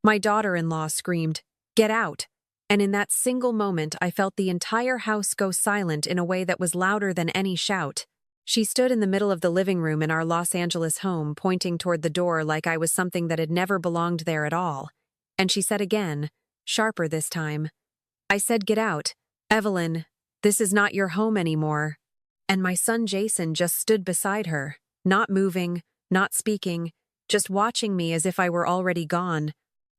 My daughter-in-law screamed, "Get out!" And in that single moment I felt the entire house go silent in a way that was louder than any shout. She stood in the middle of the living room in our Los Angeles home, pointing toward the door like I was something that had never belonged there at all. And she said again, sharper this time, "I said get out. Evelyn, this is not your home anymore." And my son Jason just stood beside her, not moving, not speaking, just watching me as if I were already gone.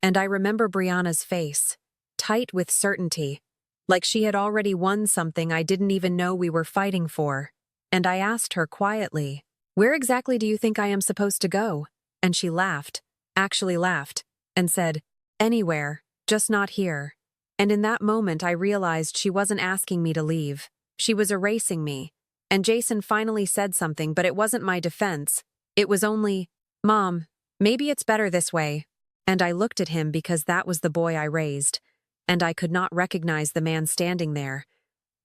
And I remember Brianna's face, tight with certainty, like she had already won something I didn't even know we were fighting for. And I asked her quietly, "Where exactly do you think I am supposed to go?" And she laughed, actually laughed, and said, "Anywhere, just not here." And in that moment I realized she wasn't asking me to leave. She was erasing me. And Jason finally said something, but it wasn't my defense. It was only, "Mom, maybe it's better this way." And I looked at him because that was the boy I raised, and I could not recognize the man standing there.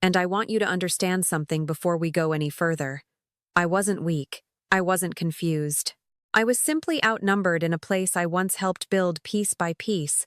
And I want you to understand something before we go any further. I wasn't weak. I wasn't confused. I was simply outnumbered in a place I once helped build piece by piece.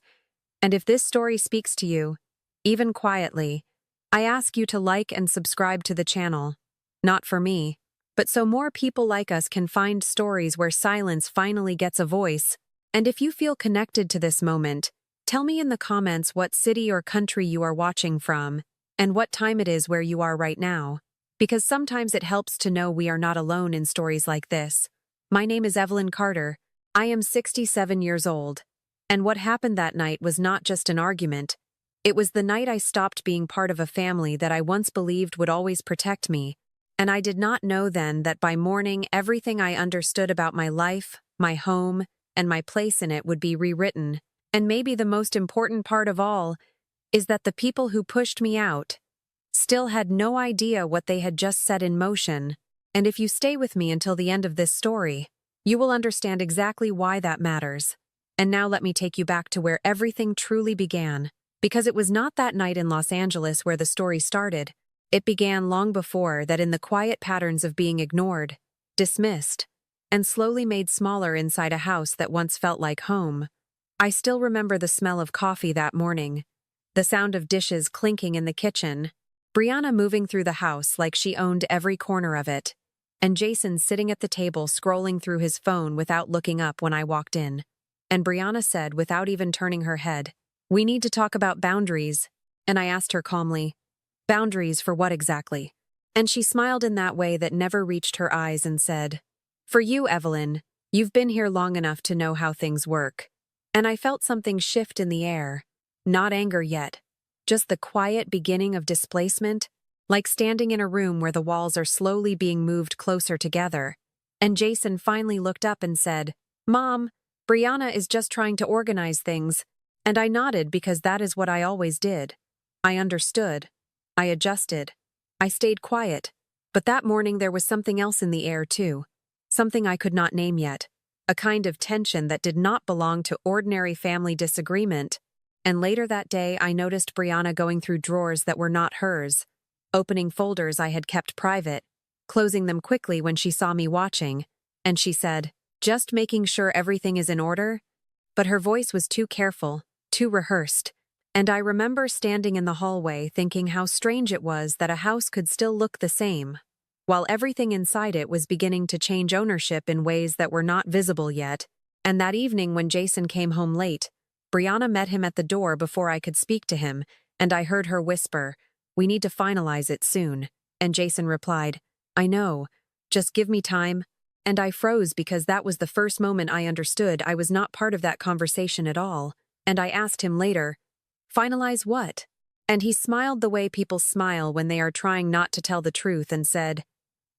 And if this story speaks to you, even quietly, I ask you to like and subscribe to the channel. Not for me, but so more people like us can find stories where silence finally gets a voice. And if you feel connected to this moment, tell me in the comments what city or country you are watching from, and what time it is where you are right now. Because sometimes it helps to know we are not alone in stories like this. My name is Evelyn Carter. I am 67 years old. And what happened that night was not just an argument. It was the night I stopped being part of a family that I once believed would always protect me. And I did not know then that by morning everything I understood about my life, my home, and my place in it would be rewritten. And maybe the most important part of all is that the people who pushed me out still had no idea what they had just set in motion. And if you stay with me until the end of this story, you will understand exactly why that matters. And now let me take you back to where everything truly began. Because it was not that night in Los Angeles where the story started. It began long before that, in the quiet patterns of being ignored, dismissed, and slowly made smaller inside a house that once felt like home. I still remember the smell of coffee that morning, the sound of dishes clinking in the kitchen, Brianna moving through the house like she owned every corner of it, and Jason sitting at the table scrolling through his phone without looking up when I walked in. And Brianna said, without even turning her head, "We need to talk about boundaries." And I asked her calmly, "Boundaries for what exactly?" And she smiled in that way that never reached her eyes and said, "For you, Evelyn, you've been here long enough to know how things work." And I felt something shift in the air. Not anger yet, just the quiet beginning of displacement, like standing in a room where the walls are slowly being moved closer together. And Jason finally looked up and said, "Mom, Brianna is just trying to organize things." And I nodded because that is what I always did. I understood. I adjusted. I stayed quiet. But that morning there was something else in the air too. Something I could not name yet. A kind of tension that did not belong to ordinary family disagreement. And later that day I noticed Brianna going through drawers that were not hers, opening folders I had kept private, closing them quickly when she saw me watching. And she said, "Just making sure everything is in order?" But her voice was too careful, too rehearsed. And I remember standing in the hallway thinking how strange it was that a house could still look the same, while everything inside it was beginning to change ownership in ways that were not visible yet. And that evening when Jason came home late, Brianna met him at the door before I could speak to him, and I heard her whisper, "We need to finalize it soon." And Jason replied, "I know, just give me time." And I froze because that was the first moment I understood I was not part of that conversation at all. And I asked him later, "Finalize what?" And he smiled the way people smile when they are trying not to tell the truth and said,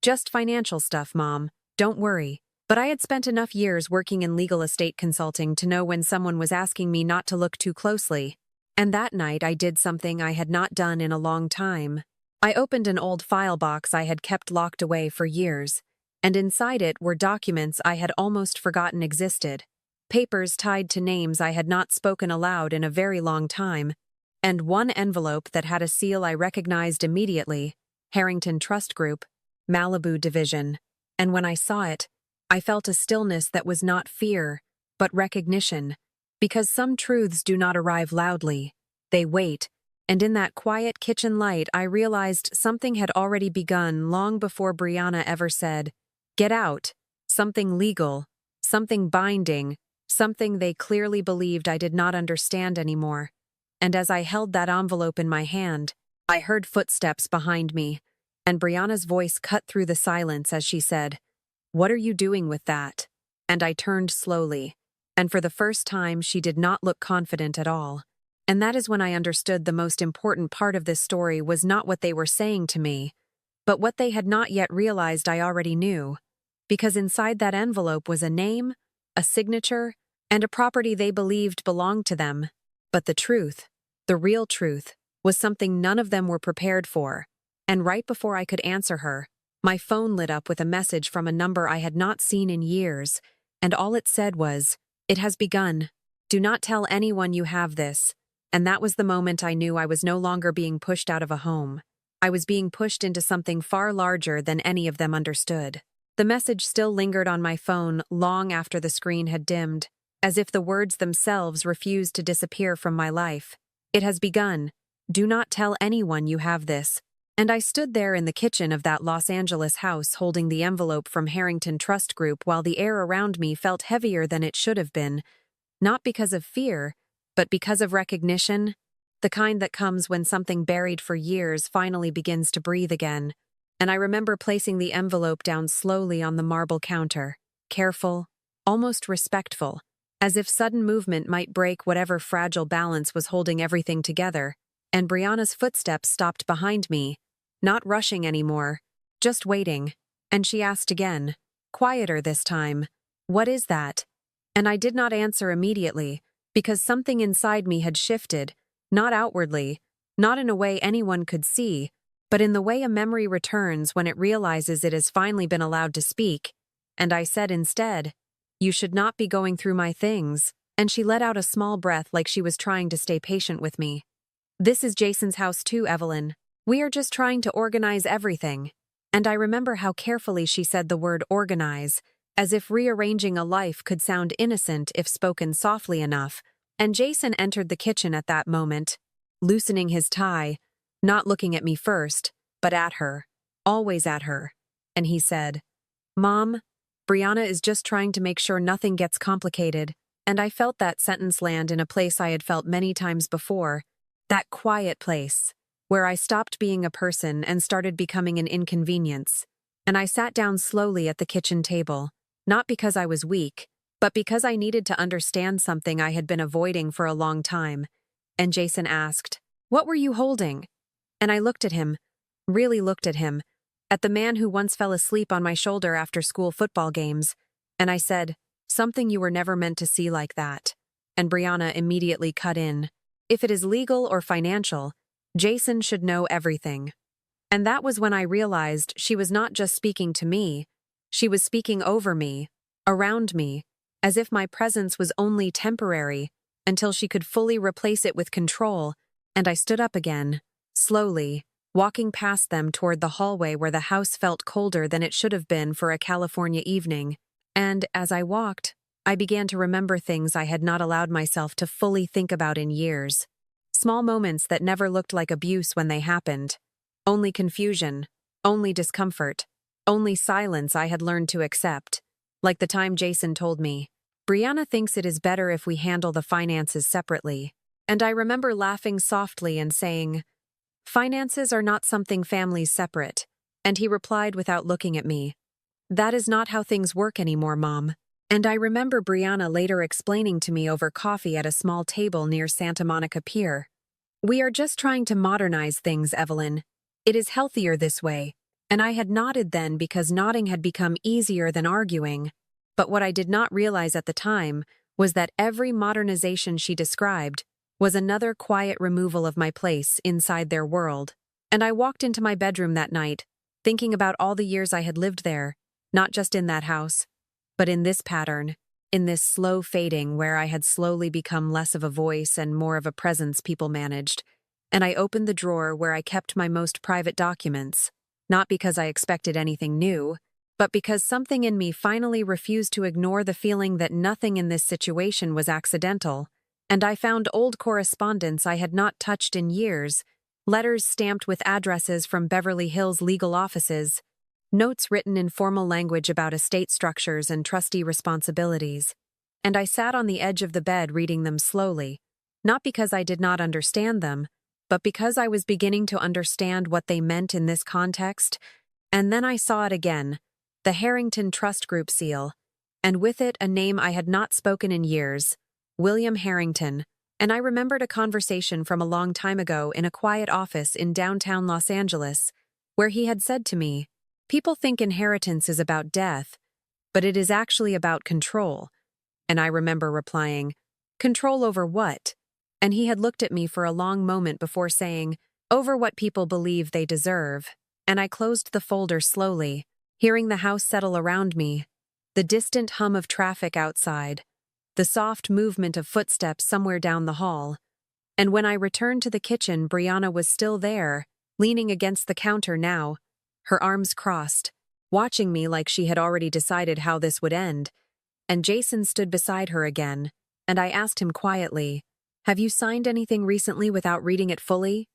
"Just financial stuff, Mom. Don't worry." But I had spent enough years working in legal estate consulting to know when someone was asking me not to look too closely. And that night I did something I had not done in a long time. I opened an old file box I had kept locked away for years, and inside it were documents I had almost forgotten existed. Papers tied to names I had not spoken aloud in a very long time, and one envelope that had a seal I recognized immediately, Harrington Trust Group, Malibu Division. And when I saw it, I felt a stillness that was not fear, but recognition. Because some truths do not arrive loudly. They wait, and in that quiet kitchen light I realized something had already begun long before Brianna ever said, "Get out." Something legal, something binding, something they clearly believed I did not understand anymore. And as I held that envelope in my hand, I heard footsteps behind me, and Brianna's voice cut through the silence as she said, "What are you doing with that?" And I turned slowly, and for the first time she did not look confident at all. And that is when I understood the most important part of this story was not what they were saying to me, but what they had not yet realized I already knew. Because inside that envelope was a name, a signature, and a property they believed belonged to them. But the truth, the real truth, was something none of them were prepared for. And right before I could answer her, my phone lit up with a message from a number I had not seen in years, and all it said was, "It has begun. Do not tell anyone you have this." And that was the moment I knew I was no longer being pushed out of a home. I was being pushed into something far larger than any of them understood. The message still lingered on my phone long after the screen had dimmed, as if the words themselves refused to disappear from my life. "It has begun. Do not tell anyone you have this." And I stood there in the kitchen of that Los Angeles house holding the envelope from Harrington Trust Group while the air around me felt heavier than it should have been, not because of fear, but because of recognition, the kind that comes when something buried for years finally begins to breathe again. And I remember placing the envelope down slowly on the marble counter, careful, almost respectful, as if sudden movement might break whatever fragile balance was holding everything together. And Brianna's footsteps stopped behind me, not rushing anymore, just waiting. And she asked again, quieter this time, "What is that?" And I did not answer immediately, because something inside me had shifted, not outwardly, not in a way anyone could see, but in the way a memory returns when it realizes it has finally been allowed to speak. And I said instead, "You should not be going through my things." And she let out a small breath like she was trying to stay patient with me. "This is Jason's house too, Evelyn. We are just trying to organize everything." And I remember how carefully she said the word organize, as if rearranging a life could sound innocent if spoken softly enough. And Jason entered the kitchen at that moment, loosening his tie, not looking at me first, but at her, always at her. And he said, "Mom, Brianna is just trying to make sure nothing gets complicated." And I felt that sentence land in a place I had felt many times before, that quiet place, where I stopped being a person and started becoming an inconvenience. And I sat down slowly at the kitchen table, not because I was weak, but because I needed to understand something I had been avoiding for a long time. And Jason asked, "What were you holding?" And I looked at him, really looked at him, at the man who once fell asleep on my shoulder after school football games, and I said, "Something you were never meant to see like that." And Brianna immediately cut in. "If it is legal or financial, Jason should know everything." And that was when I realized she was not just speaking to me, she was speaking over me, around me, as if my presence was only temporary, until she could fully replace it with control. And I stood up again, slowly, walking past them toward the hallway where the house felt colder than it should have been for a California evening. And as I walked, I began to remember things I had not allowed myself to fully think about in years. Small moments that never looked like abuse when they happened. Only confusion, only discomfort, only silence I had learned to accept. Like the time Jason told me, "Brianna thinks it is better if we handle the finances separately." And I remember laughing softly and saying, "Finances are not something families separate." And he replied without looking at me, "That is not how things work anymore, Mom." And I remember Brianna later explaining to me over coffee at a small table near Santa Monica Pier, "We are just trying to modernize things, Evelyn. It is healthier this way." And I had nodded then because nodding had become easier than arguing. But what I did not realize at the time was that every modernization she described was another quiet removal of my place inside their world. And I walked into my bedroom that night, thinking about all the years I had lived there, not just in that house, but in this pattern, in this slow fading where I had slowly become less of a voice and more of a presence people managed. And I opened the drawer where I kept my most private documents, not because I expected anything new, but because something in me finally refused to ignore the feeling that nothing in this situation was accidental, and I found old correspondence I had not touched in years, letters stamped with addresses from Beverly Hills legal offices, notes written in formal language about estate structures and trustee responsibilities, and I sat on the edge of the bed reading them slowly, not because I did not understand them, but because I was beginning to understand what they meant in this context. And then I saw it again, the Harrington Trust Group seal, and with it a name I had not spoken in years, William Harrington, and I remembered a conversation from a long time ago in a quiet office in downtown Los Angeles, where he had said to me, "People think inheritance is about death, but it is actually about control." And I remember replying, "Control over what?" And he had looked at me for a long moment before saying, "Over what people believe they deserve." And I closed the folder slowly, hearing the house settle around me, the distant hum of traffic outside, the soft movement of footsteps somewhere down the hall. And when I returned to the kitchen, Brianna was still there, leaning against the counter now, her arms crossed, watching me like she had already decided how this would end. And Jason stood beside her again, and I asked him quietly, "Have you signed anything recently without reading it fully?"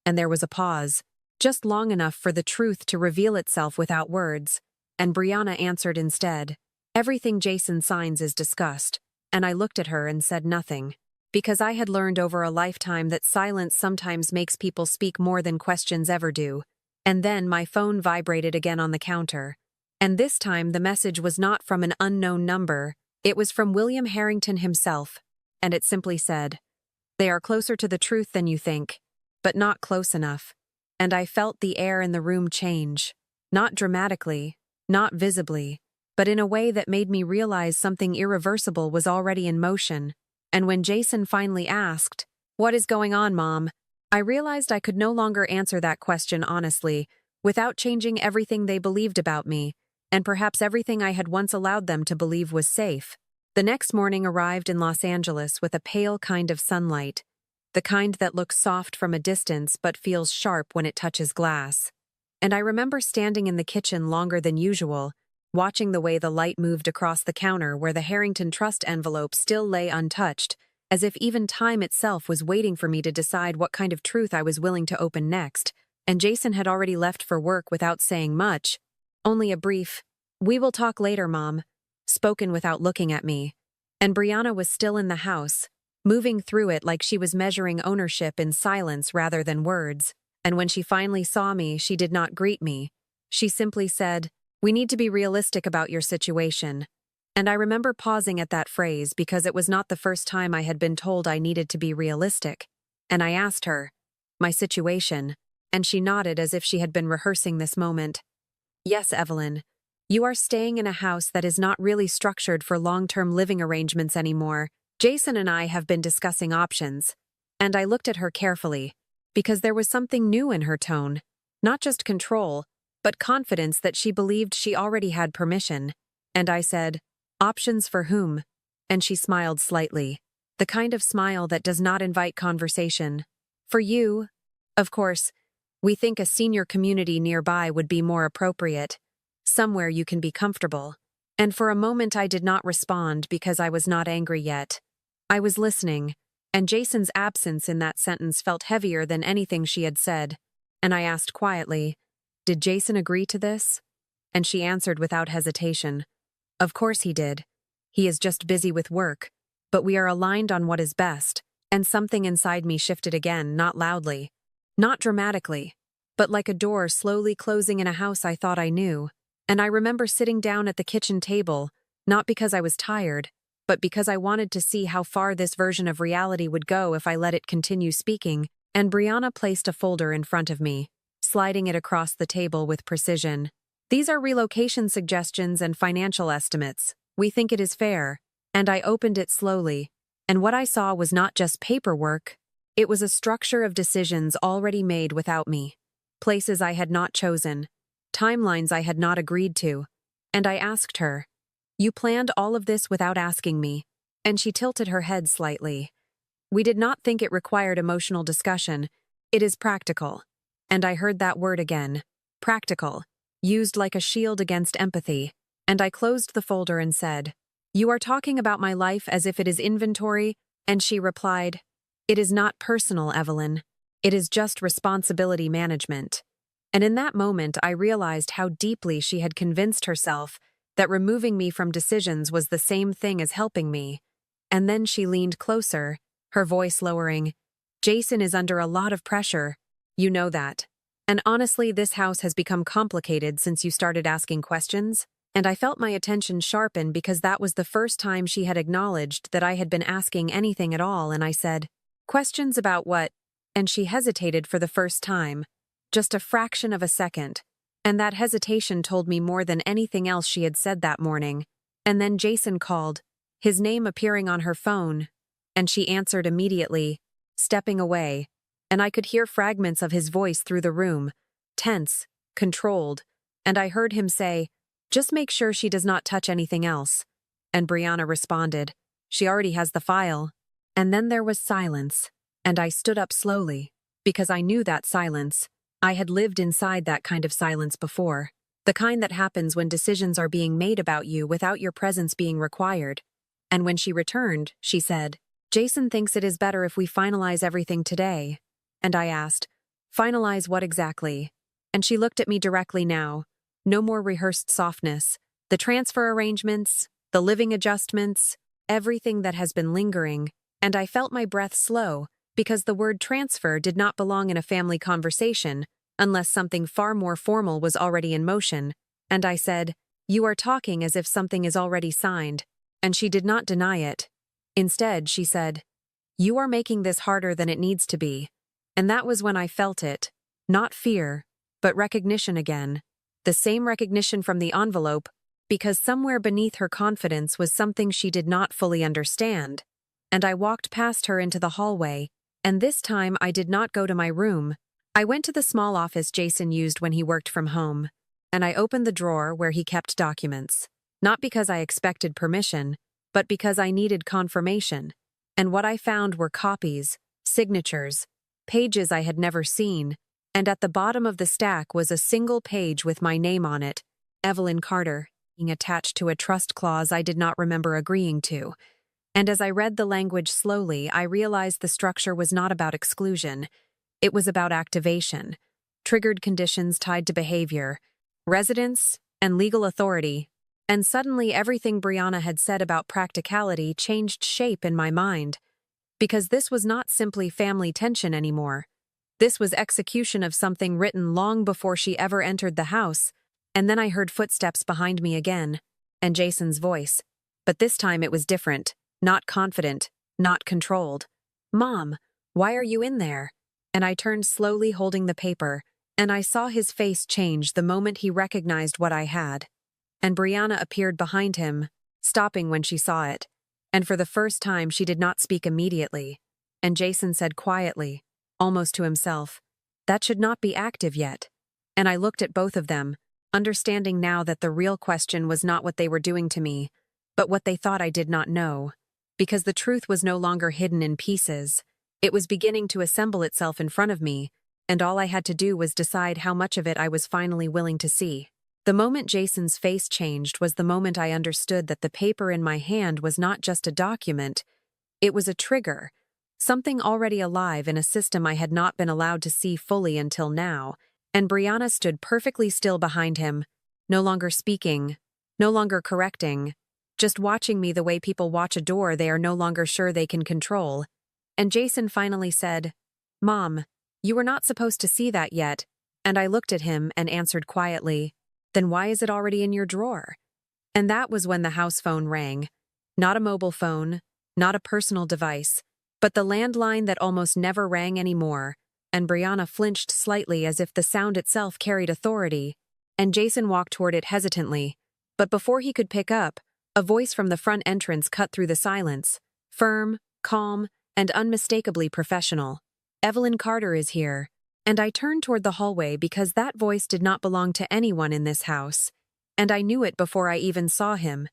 And there was a pause, just long enough for the truth to reveal itself without words, and Brianna answered instead, "Everything Jason signs is discussed." And I looked at her and said nothing, because I had learned over a lifetime that silence sometimes makes people speak more than questions ever do. And then my phone vibrated again on the counter. And this time the message was not from an unknown number, it was from William Harrington himself, and it simply said, "They are closer to the truth than you think, but not close enough." And I felt the air in the room change, not dramatically, not visibly, but in a way that made me realize something irreversible was already in motion. And when Jason finally asked, "What is going on, Mom?" I realized I could no longer answer that question honestly, without changing everything they believed about me, and perhaps everything I had once allowed them to believe was safe. The next morning arrived in Los Angeles with a pale kind of sunlight, the kind that looks soft from a distance but feels sharp when it touches glass. And I remember standing in the kitchen longer than usual, watching the way the light moved across the counter where the Harrington Trust envelope still lay untouched, as if even time itself was waiting for me to decide what kind of truth I was willing to open next. And Jason had already left for work without saying much, only a brief, "We will talk later, Mom," spoken without looking at me. And Brianna was still in the house, moving through it like she was measuring ownership in silence rather than words. And when she finally saw me, she did not greet me. She simply said, "We need to be realistic about your situation." And I remember pausing at that phrase because it was not the first time I had been told I needed to be realistic. And I asked her, "My situation?" And she nodded as if she had been rehearsing this moment. "Yes, Evelyn. You are staying in a house that is not really structured for long-term living arrangements anymore. Jason and I have been discussing options." And I looked at her carefully, because there was something new in her tone, not just control, but confidence that she believed she already had permission. And I said, "Options for whom?" And she smiled slightly, the kind of smile that does not invite conversation. "For you. Of course, we think a senior community nearby would be more appropriate, somewhere you can be comfortable." And for a moment I did not respond because I was not angry yet. I was listening, and Jason's absence in that sentence felt heavier than anything she had said. And I asked quietly, "Did Jason agree to this?" And she answered without hesitation, "Of course he did. He is just busy with work, but we are aligned on what is best." And something inside me shifted again, not loudly, not dramatically, but like a door slowly closing in a house I thought I knew. And I remember sitting down at the kitchen table, not because I was tired, but because I wanted to see how far this version of reality would go if I let it continue speaking. And Brianna placed a folder in front of me, sliding it across the table with precision. "These are relocation suggestions and financial estimates. We think it is fair." And I opened it slowly, and what I saw was not just paperwork. It was a structure of decisions already made without me, places I had not chosen, timelines I had not agreed to. And I asked her, "You planned all of this without asking me?" And she tilted her head slightly. "We did not think it required emotional discussion. It is practical." And I heard that word again, practical. used like a shield against empathy, and I closed the folder and said, "You are talking about my life as if it is inventory," and she replied, "It is not personal, Evelyn. It is just responsibility management." And in that moment, I realized how deeply she had convinced herself that removing me from decisions was the same thing as helping me. And then she leaned closer, her voice lowering. "Jason is under a lot of pressure. You know that. And honestly, this house has become complicated since you started asking questions." And I felt my attention sharpen because that was the first time she had acknowledged that I had been asking anything at all, and I said, "Questions about what?" And she hesitated for the first time, just a fraction of a second. And that hesitation told me more than anything else she had said that morning. And then Jason called, his name appearing on her phone, and she answered immediately, stepping away, and I could hear fragments of his voice through the room, tense, controlled, and I heard him say, "Just make sure she does not touch anything else." And Brianna responded, "She already has the file." And then there was silence, and I stood up slowly, because I knew that silence. I had lived inside that kind of silence before, the kind that happens when decisions are being made about you without your presence being required. And when she returned, she said, "Jason thinks it is better if we finalize everything today." And I asked, "Finalize what exactly?" And she looked at me directly now. No more rehearsed softness. The transfer arrangements, the living adjustments, everything that has been lingering. And I felt my breath slow, because the word transfer did not belong in a family conversation, unless something far more formal was already in motion. And I said, "You are talking as if something is already signed." And she did not deny it. Instead, she said, "You are making this harder than it needs to be." And that was when I felt it. Not fear, but recognition again. The same recognition from the envelope, because somewhere beneath her confidence was something she did not fully understand. And I walked past her into the hallway, and this time I did not go to my room. I went to the small office Jason used when he worked from home, and I opened the drawer where he kept documents. Not because I expected permission, but because I needed confirmation. And what I found were copies, signatures, pages I had never seen, and at the bottom of the stack was a single page with my name on it, Evelyn Carter, being attached to a trust clause I did not remember agreeing to. And as I read the language slowly, I realized the structure was not about exclusion. It was about activation, triggered conditions tied to behavior, residence, and legal authority. And suddenly everything Brianna had said about practicality changed shape in my mind. Because this was not simply family tension anymore. This was execution of something written long before she ever entered the house. And then I heard footsteps behind me again, and Jason's voice. But this time it was different. Not confident, not controlled. "Mom, why are you in there?" And I turned slowly holding the paper, and I saw his face change the moment he recognized what I had. And Brianna appeared behind him, stopping when she saw it. And for the first time she did not speak immediately. And Jason said quietly, almost to himself, "That should not be active yet." And I looked at both of them, understanding now that the real question was not what they were doing to me, but what they thought I did not know. Because the truth was no longer hidden in pieces. It was beginning to assemble itself in front of me, and all I had to do was decide how much of it I was finally willing to see. The moment Jason's face changed was the moment I understood that the paper in my hand was not just a document, it was a trigger, something already alive in a system I had not been allowed to see fully until now, and Brianna stood perfectly still behind him, no longer speaking, no longer correcting, just watching me the way people watch a door they are no longer sure they can control. And Jason finally said, "Mom, you were not supposed to see that yet." And I looked at him and answered quietly, "Then why is it already in your drawer?" And that was when the house phone rang. Not a mobile phone, not a personal device, but the landline that almost never rang anymore. And Brianna flinched slightly as if the sound itself carried authority. And Jason walked toward it hesitantly. But before he could pick up, a voice from the front entrance cut through the silence, firm, calm, and unmistakably professional. "Evelyn Carter is here." And I turned toward the hallway because that voice did not belong to anyone in this house. And I knew it before I even saw him.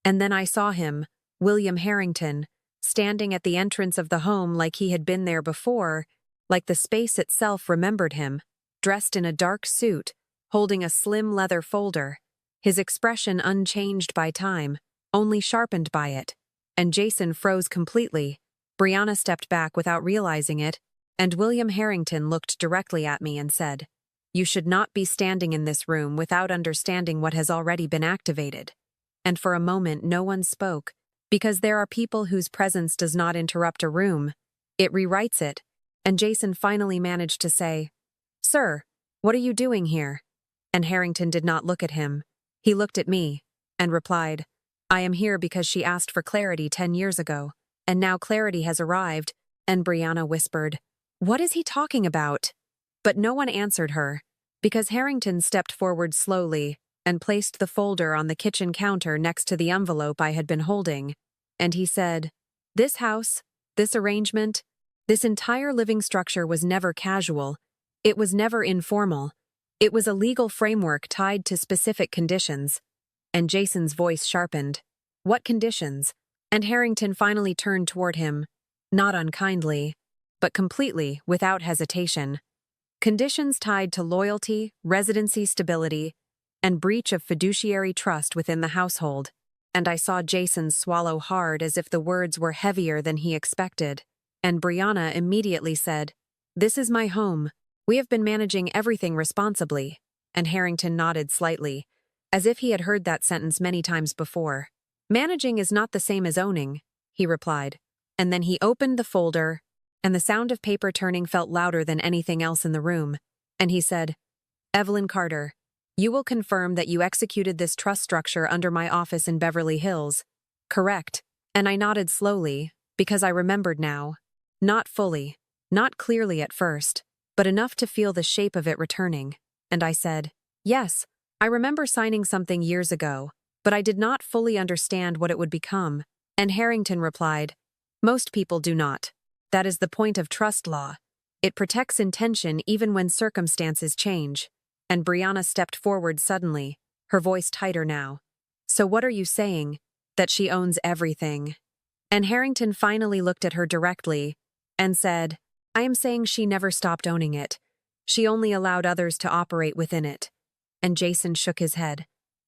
And then I saw him, William Harrington, standing at the entrance of the home like he had been there before, like the space itself remembered him, dressed in a dark suit, holding a slim leather folder, his expression unchanged by time, only sharpened by it. And Jason froze completely. Brianna stepped back without realizing it, and William Harrington looked directly at me and said, "You should not be standing in this room without understanding what has already been activated." And for a moment no one spoke, because there are people whose presence does not interrupt a room. It rewrites it, and Jason finally managed to say, "Sir, what are you doing here?" And Harrington did not look at him. He looked at me, and replied, "I am here because she asked for clarity 10 years ago, and now clarity has arrived." And Brianna whispered, "What is he talking about?" But no one answered her, because Harrington stepped forward slowly and placed the folder on the kitchen counter next to the envelope I had been holding, and he said, "This house, this arrangement, this entire living structure was never casual. It was never informal. It was a legal framework tied to specific conditions." And Jason's voice sharpened. "What conditions?" And Harrington finally turned toward him, not unkindly, but completely, without hesitation. "Conditions tied to loyalty, residency stability, and breach of fiduciary trust within the household." And I saw Jason swallow hard as if the words were heavier than he expected. And Brianna immediately said, "This is my home. We have been managing everything responsibly." And Harrington nodded slightly, as if he had heard that sentence many times before. "Managing is not the same as owning," he replied. And then he opened the folder, and the sound of paper turning felt louder than anything else in the room. And he said, "Evelyn Carter, you will confirm that you executed this trust structure under my office in Beverly Hills." "Correct." And I nodded slowly, because I remembered now. Not fully, not clearly at first, but enough to feel the shape of it returning. And I said, "Yes, I remember signing something years ago, but I did not fully understand what it would become." And Harrington replied, "Most people do not. That is the point of trust law. It protects intention even when circumstances change." And Brianna stepped forward suddenly, her voice tighter now. "So what are you saying? That she owns everything?" And Harrington finally looked at her directly and said, "I am saying she never stopped owning it. She only allowed others to operate within it." And Jason shook his head.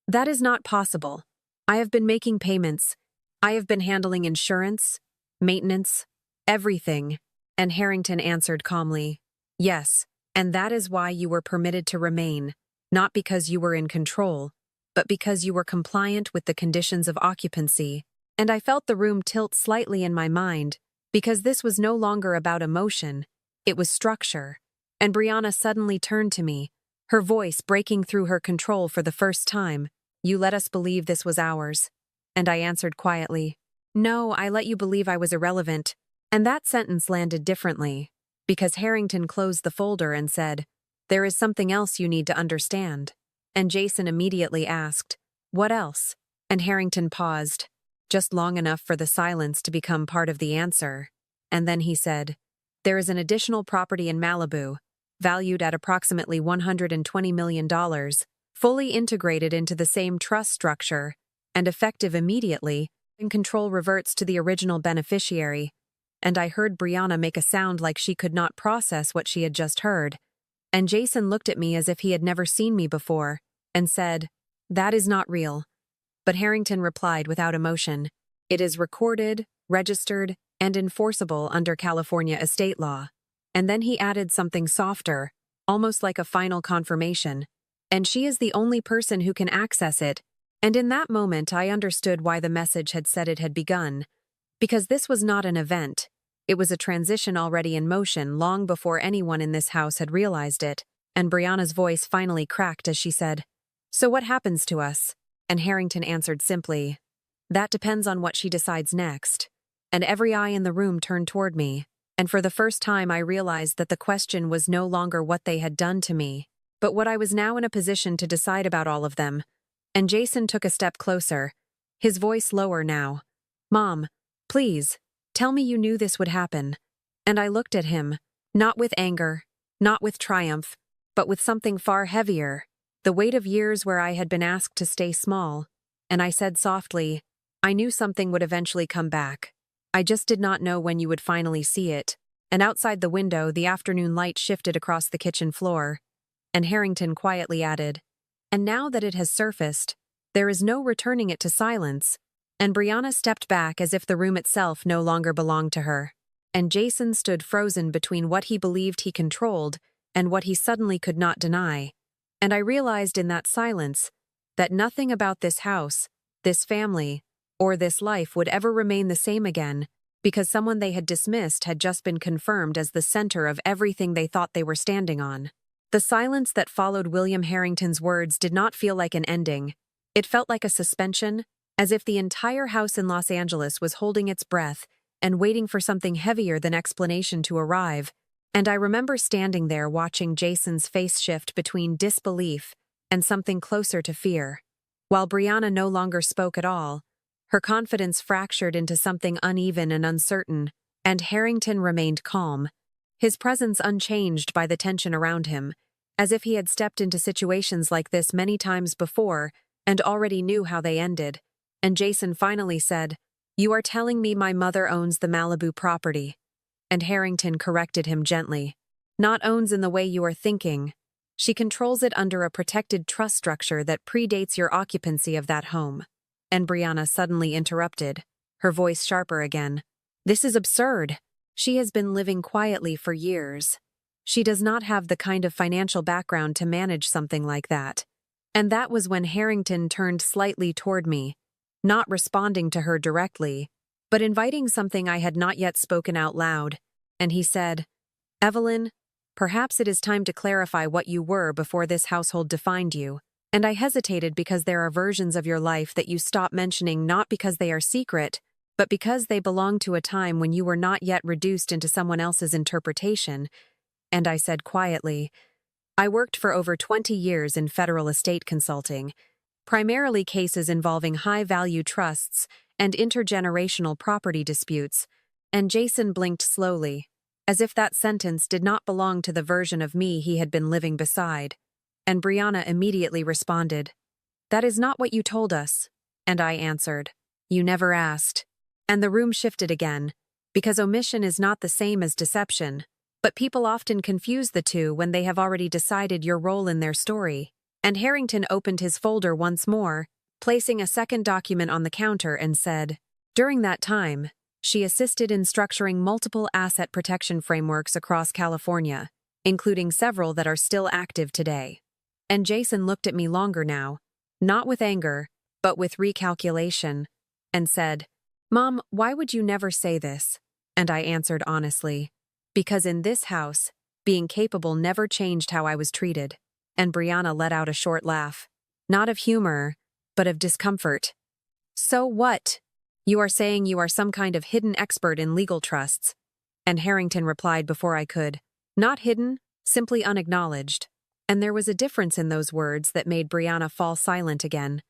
"That is not possible. I have been making payments. I have been handling insurance, maintenance, everything." And Harrington answered calmly, "Yes, and that is why you were permitted to remain, not because you were in control, but because you were compliant with the conditions of occupancy." And I felt the room tilt slightly in my mind, because this was no longer about emotion, it was structure. And Brianna suddenly turned to me, her voice breaking through her control for the first time. "You let us believe this was ours." And I answered quietly, "No, I let you believe I was irrelevant." And that sentence landed differently, because Harrington closed the folder and said, "There is something else you need to understand." And Jason immediately asked, "What else?" And Harrington paused, just long enough for the silence to become part of the answer. And then he said, "There is an additional property in Malibu, valued at approximately $120 million, fully integrated into the same trust structure, and effective immediately, and control reverts to the original beneficiary." And I heard Brianna make a sound like she could not process what she had just heard. And Jason looked at me as if he had never seen me before, and said, "That is not real." But Harrington replied without emotion, "It is recorded, registered, and enforceable under California estate law." And then he added something softer, almost like a final confirmation, "And she is the only person who can access it." And in that moment I understood why the message had said it had begun. Because this was not an event, it was a transition already in motion long before anyone in this house had realized it. And Brianna's voice finally cracked as she said, "So what happens to us?" And Harrington answered simply, "That depends on what she decides next." And every eye in the room turned toward me, and for the first time I realized that the question was no longer what they had done to me, but what I was now in a position to decide about all of them. And Jason took a step closer, his voice lower now. "Mom, please, tell me you knew this would happen." And I looked at him, not with anger, not with triumph, but with something far heavier, the weight of years where I had been asked to stay small. And I said softly, "I knew something would eventually come back. I just did not know when you would finally see it." And outside the window, the afternoon light shifted across the kitchen floor. and Harrington quietly added, "And now that it has surfaced, there is no returning it to silence." And Brianna stepped back as if the room itself no longer belonged to her. And Jason stood frozen between what he believed he controlled and what he suddenly could not deny. And I realized in that silence that nothing about this house, this family, or this life would ever remain the same again, because someone they had dismissed had just been confirmed as the center of everything they thought they were standing on. The silence that followed William Harrington's words did not feel like an ending. It felt like a suspension, as if the entire house in Los Angeles was holding its breath and waiting for something heavier than explanation to arrive. And I remember standing there watching Jason's face shift between disbelief and something closer to fear. While Brianna no longer spoke at all, her confidence fractured into something uneven and uncertain, and Harrington remained calm, his presence unchanged by the tension around him, as if he had stepped into situations like this many times before and already knew how they ended. And Jason finally said, "You are telling me my mother owns the Malibu property." And Harrington corrected him gently. "Not owns in the way you are thinking. She controls it under a protected trust structure that predates your occupancy of that home." And Brianna suddenly interrupted, her voice sharper again. "This is absurd. She has been living quietly for years. She does not have the kind of financial background to manage something like that." And that was when Harrington turned slightly toward me, not responding to her directly, but inviting something I had not yet spoken out loud. And he said, "Evelyn, perhaps it is time to clarify what you were before this household defined you." And I hesitated because there are versions of your life that you stop mentioning not because they are secret, but because they belong to a time when you were not yet reduced into someone else's interpretation. And I said quietly, "I worked for over 20 years in federal estate consulting, primarily cases involving high-value trusts and intergenerational property disputes." And Jason blinked slowly, as if that sentence did not belong to the version of me he had been living beside. And Brianna immediately responded, "That is not what you told us." And I answered, "You never asked." And the room shifted again, because omission is not the same as deception, but people often confuse the two when they have already decided your role in their story. And Harrington opened his folder once more, placing a second document on the counter, and said, "During that time, she assisted in structuring multiple asset protection frameworks across California, including several that are still active today." And Jason looked at me longer now, not with anger, but with recalculation, and said, "Mom, why would you never say this?" And I answered honestly, "Because in this house, being capable never changed how I was treated." And Brianna let out a short laugh, not of humor, but of discomfort. "So what? You are saying you are some kind of hidden expert in legal trusts." And Harrington replied before I could, "Not hidden, simply unacknowledged." And there was a difference in those words that made Brianna fall silent again.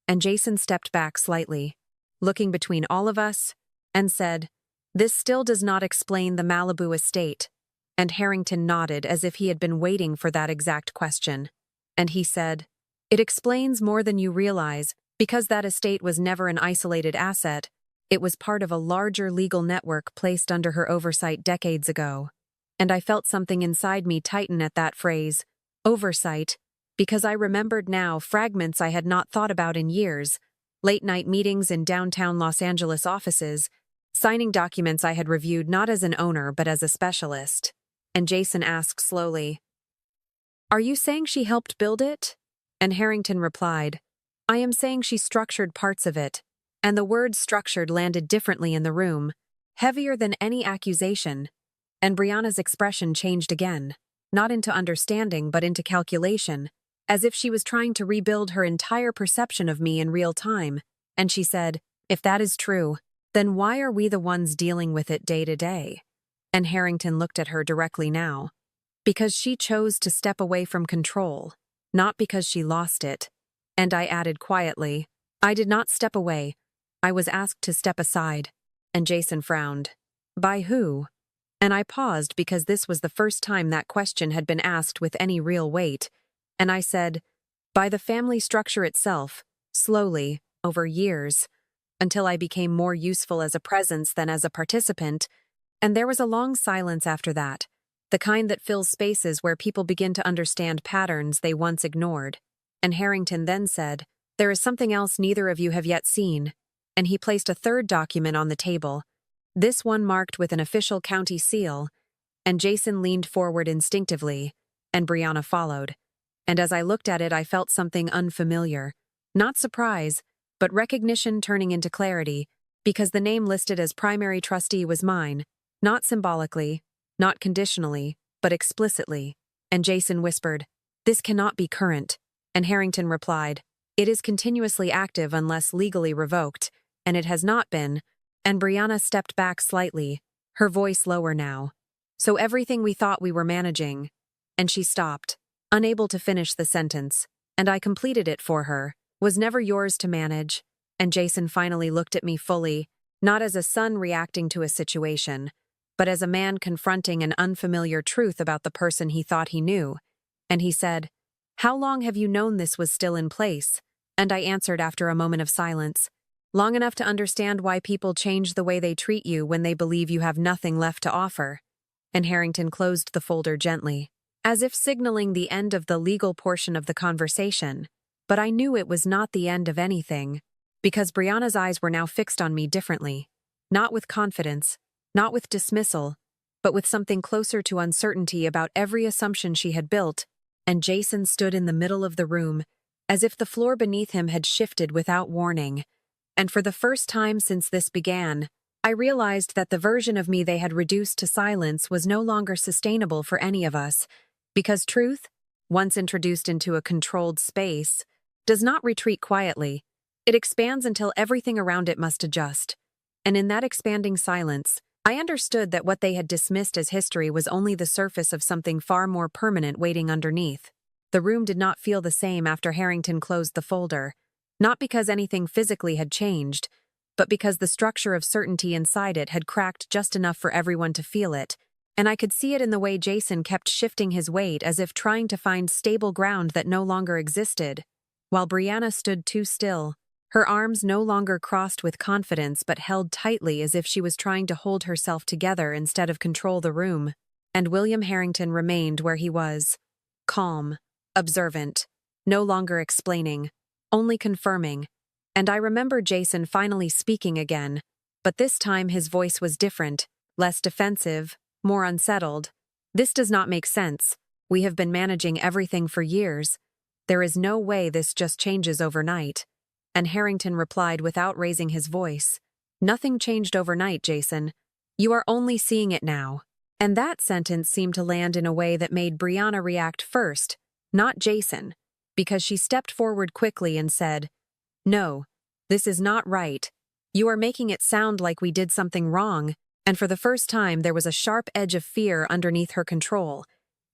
And Jason stepped back slightly, looking between all of us, and said, "This still does not explain the Malibu estate." And Harrington nodded as if he had been waiting for that exact question. And he said, "It explains more than you realize, because that estate was never an isolated asset. It was part of a larger legal network placed under her oversight decades ago." And I felt something inside me tighten at that phrase, oversight, because I remembered now fragments I had not thought about in years, late-night meetings in downtown Los Angeles offices, signing documents I had reviewed not as an owner but as a specialist. And Jason asked slowly, "Are you saying she helped build it?" And Harrington replied, "I am saying she structured parts of it." And the word structured landed differently in the room, heavier than any accusation. And Brianna's expression changed again, not into understanding but into calculation, as if she was trying to rebuild her entire perception of me in real time. And she said, "If that is true, then why are we the ones dealing with it day to day?" And Harrington looked at her directly now. "Because she chose to step away from control, not because she lost it." And I added quietly, "I did not step away. I was asked to step aside." And Jason frowned. "By who?" And I paused because this was the first time that question had been asked with any real weight. And I said, "By the family structure itself, slowly, over years, until I became more useful as a presence than as a participant." And there was a long silence after that, the kind that fills spaces where people begin to understand patterns they once ignored. And Harrington then said, "There is something else neither of you have yet seen," and he placed a third document on the table, this one marked with an official county seal, and Jason leaned forward instinctively, and Brianna followed. And as I looked at it, I felt something unfamiliar. Not surprise, but recognition turning into clarity, because the name listed as primary trustee was mine, not symbolically, not conditionally, but explicitly. And Jason whispered, "This cannot be current." And Harrington replied, "It is continuously active unless legally revoked, and it has not been." And Brianna stepped back slightly, her voice lower now. "So everything we thought we were managing." And she stopped, unable to finish the sentence, and I completed it for her, "was never yours to manage." And Jason finally looked at me fully, not as a son reacting to a situation, but as a man confronting an unfamiliar truth about the person he thought he knew. And he said, "How long have you known this was still in place?" And I answered after a moment of silence, "Long enough to understand why people change the way they treat you when they believe you have nothing left to offer." And Harrington closed the folder gently, as if signaling the end of the legal portion of the conversation. But I knew it was not the end of anything, because Brianna's eyes were now fixed on me differently, not with confidence, not with dismissal, but with something closer to uncertainty about every assumption she had built. And Jason stood in the middle of the room, as if the floor beneath him had shifted without warning. And for the first time since this began, I realized that the version of me they had reduced to silence was no longer sustainable for any of us, because truth, once introduced into a controlled space, does not retreat quietly. It expands until everything around it must adjust. And in that expanding silence, I understood that what they had dismissed as history was only the surface of something far more permanent waiting underneath. The room did not feel the same after Harrington closed the folder, not because anything physically had changed, but because the structure of certainty inside it had cracked just enough for everyone to feel it, and I could see it in the way Jason kept shifting his weight as if trying to find stable ground that no longer existed, while Brianna stood too still, her arms no longer crossed with confidence but held tightly as if she was trying to hold herself together instead of control the room. And William Harrington remained where he was, calm, observant, no longer explaining, only confirming. And I remember Jason finally speaking again, but this time his voice was different, less defensive, more unsettled. "This does not make sense. We have been managing everything for years. There is no way this just changes overnight." And Harrington replied without raising his voice, "Nothing changed overnight, Jason. You are only seeing it now." And that sentence seemed to land in a way that made Brianna react first, not Jason, because she stepped forward quickly and said, "No, this is not right. You are making it sound like we did something wrong." And for the first time, there was a sharp edge of fear underneath her control.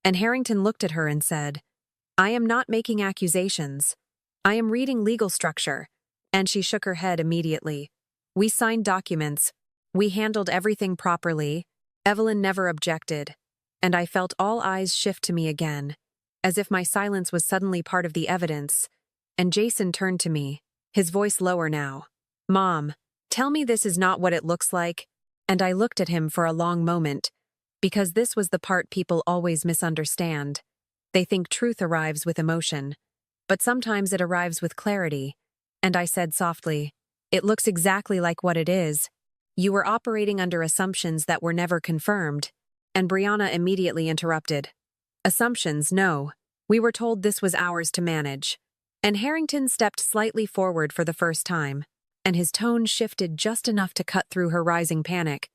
And Harrington looked at her and said, "I am not making accusations. I am reading legal structure." And she shook her head immediately. "We signed documents. We handled everything properly. Evelyn never objected." And I felt all eyes shift to me again, as if my silence was suddenly part of the evidence. And Jason turned to me, his voice lower now. "Mom, tell me this is not what it looks like." And I looked at him for a long moment, because this was the part people always misunderstand. They think truth arrives with emotion, but sometimes it arrives with clarity. And I said softly, "It looks exactly like what it is. You were operating under assumptions that were never confirmed." And Brianna immediately interrupted. "Assumptions, no. We were told this was ours to manage." And Harrington stepped slightly forward for the first time, and his tone shifted just enough to cut through her rising panic.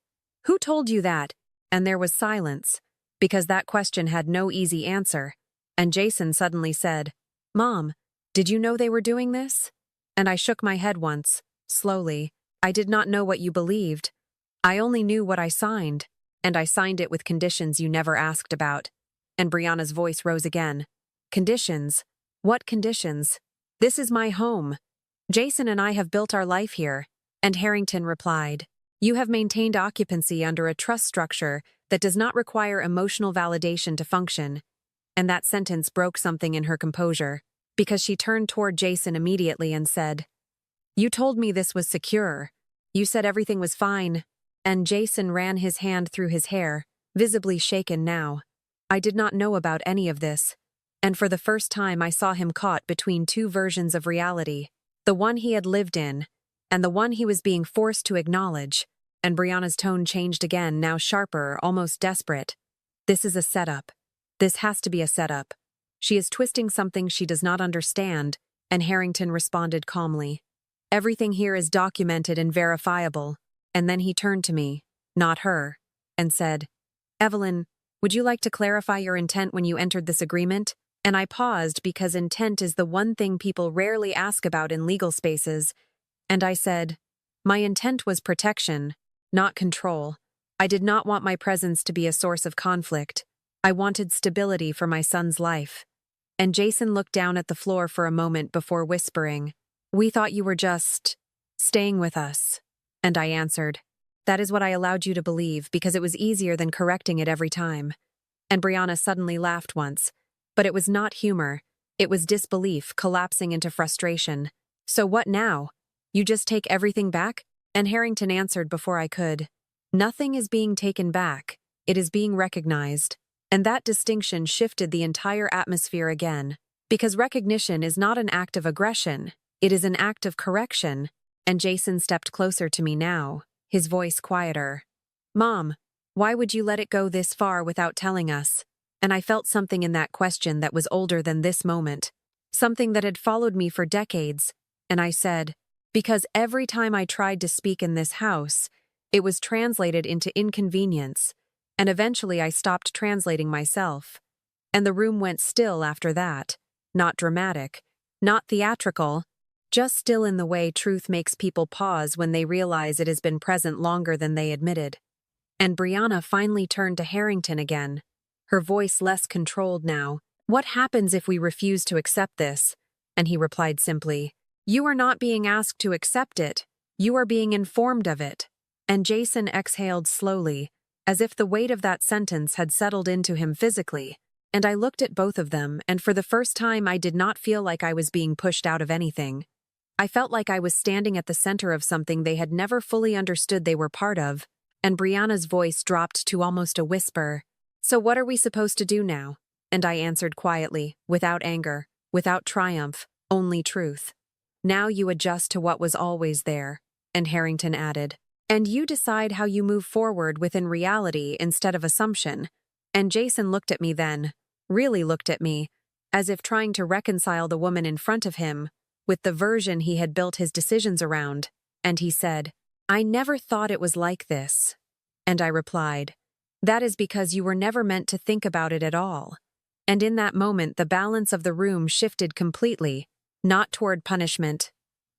"Who told you that?" And there was silence, because that question had no easy answer. And Jason suddenly said, "Mom, did you know they were doing this?" And I shook my head once, slowly. "I did not know what you believed. I only knew what I signed. And I signed it with conditions you never asked about." And Brianna's voice rose again. "Conditions? What conditions? This is my home. Jason and I have built our life here." And Harrington replied, "You have maintained occupancy under a trust structure that does not require emotional validation to function." And that sentence broke something in her composure, because she turned toward Jason immediately and said, "You told me this was secure. You said everything was fine." And Jason ran his hand through his hair, visibly shaken now. I did not know about any of this, and for the first time I saw him caught between two versions of reality, the one he had lived in, and the one he was being forced to acknowledge. And Brianna's tone changed again, now sharper, almost desperate. This is a setup. This has to be a setup. She is twisting something she does not understand, and Harrington responded calmly. Everything here is documented and verifiable. And then he turned to me, not her, and said, Evelyn, would you like to clarify your intent when you entered this agreement? And I paused because intent is the one thing people rarely ask about in legal spaces. And I said, my intent was protection, not control. I did not want my presence to be a source of conflict. I wanted stability for my son's life. And Jason looked down at the floor for a moment before whispering, we thought you were just staying with us. And I answered, that is what I allowed you to believe because it was easier than correcting it every time. And Brianna suddenly laughed once, but it was not humor. It was disbelief collapsing into frustration. So what now? You just take everything back? And Harrington answered before I could. Nothing is being taken back. It is being recognized. And that distinction shifted the entire atmosphere again. Because recognition is not an act of aggression. It is an act of correction. And Jason stepped closer to me now, his voice quieter. Mom, why would you let it go this far without telling us? And I felt something in that question that was older than this moment. Something that had followed me for decades. And I said, because every time I tried to speak in this house, it was translated into inconvenience. And eventually I stopped translating myself. And the room went still after that. Not dramatic, not theatrical, just still in the way truth makes people pause when they realize it has been present longer than they admitted. And Brianna finally turned to Harrington again, her voice less controlled now. What happens if we refuse to accept this? And he replied simply, you are not being asked to accept it. You are being informed of it. And Jason exhaled slowly, as if the weight of that sentence had settled into him physically. And I looked at both of them, and for the first time I did not feel like I was being pushed out of anything. I felt like I was standing at the center of something they had never fully understood they were part of, and Brianna's voice dropped to almost a whisper. So what are we supposed to do now? And I answered quietly, without anger, without triumph, only truth. Now you adjust to what was always there. And Harrington added, and you decide how you move forward within reality instead of assumption. And Jason looked at me then, really looked at me, as if trying to reconcile the woman in front of him with the version he had built his decisions around, and he said, I never thought it was like this. And I replied, that is because you were never meant to think about it at all. And in that moment the balance of the room shifted completely, not toward punishment,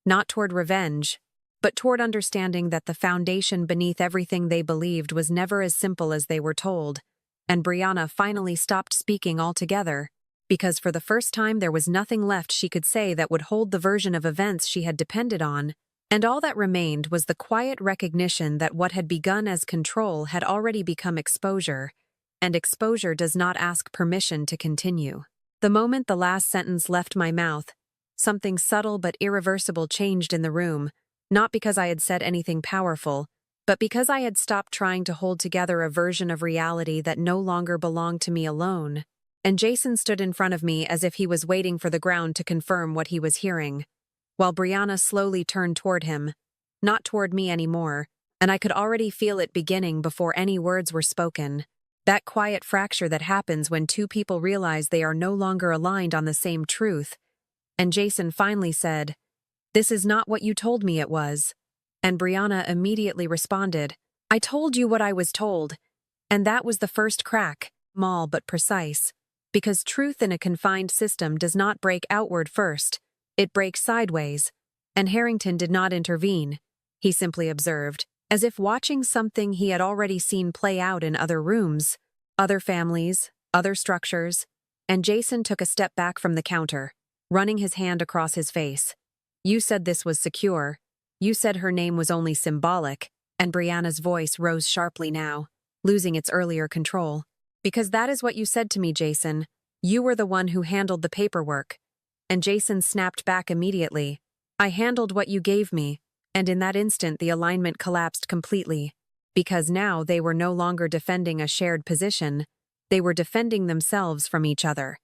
not toward revenge, but toward understanding that the foundation beneath everything they believed was never as simple as they were told. And Brianna finally stopped speaking altogether, because for the first time there was nothing left she could say that would hold the version of events she had depended on, and all that remained was the quiet recognition that what had begun as control had already become exposure, and exposure does not ask permission to continue. The moment the last sentence left my mouth, something subtle but irreversible changed in the room, not because I had said anything powerful, but because I had stopped trying to hold together a version of reality that no longer belonged to me alone. And Jason stood in front of me as if he was waiting for the ground to confirm what he was hearing, while Brianna slowly turned toward him, not toward me anymore, and I could already feel it beginning before any words were spoken. That quiet fracture that happens when two people realize they are no longer aligned on the same truth. And Jason finally said, this is not what you told me it was. And Brianna immediately responded, I told you what I was told. And that was the first crack, small but precise. Because truth in a confined system does not break outward first, it breaks sideways. And Harrington did not intervene. He simply observed, as if watching something he had already seen play out in other rooms, other families, other structures. And Jason took a step back from the counter, running his hand across his face. You said this was secure. You said her name was only symbolic. And Brianna's voice rose sharply now, losing its earlier control. Because that is what you said to me, Jason. You were the one who handled the paperwork. And Jason snapped back immediately. I handled what you gave me. And in that instant the alignment collapsed completely. Because now they were no longer defending a shared position. They were defending themselves from each other.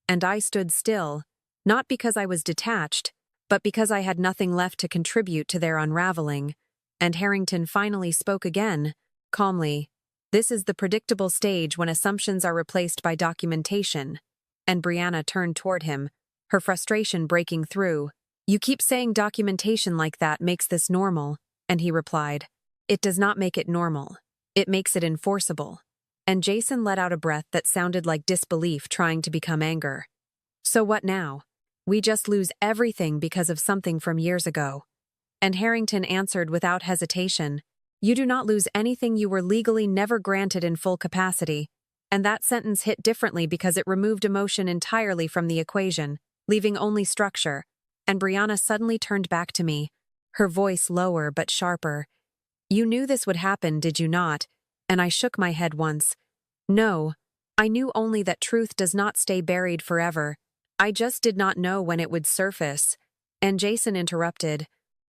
And I stood still, not because I was detached, but because I had nothing left to contribute to their unraveling. And Harrington finally spoke again, calmly. This is the predictable stage when assumptions are replaced by documentation. And Brianna turned toward him, her frustration breaking through. You keep saying documentation like that makes this normal, and he replied. It does not make it normal. It makes it enforceable. And Jason let out a breath that sounded like disbelief trying to become anger. So what now? We just lose everything because of something from years ago. And Harrington answered without hesitation. You do not lose anything you were legally never granted in full capacity. And that sentence hit differently because it removed emotion entirely from the equation, leaving only structure. And Brianna suddenly turned back to me, her voice lower but sharper. You knew this would happen, did you not? And I shook my head once. No, I knew only that truth does not stay buried forever. I just did not know when it would surface. And Jason interrupted,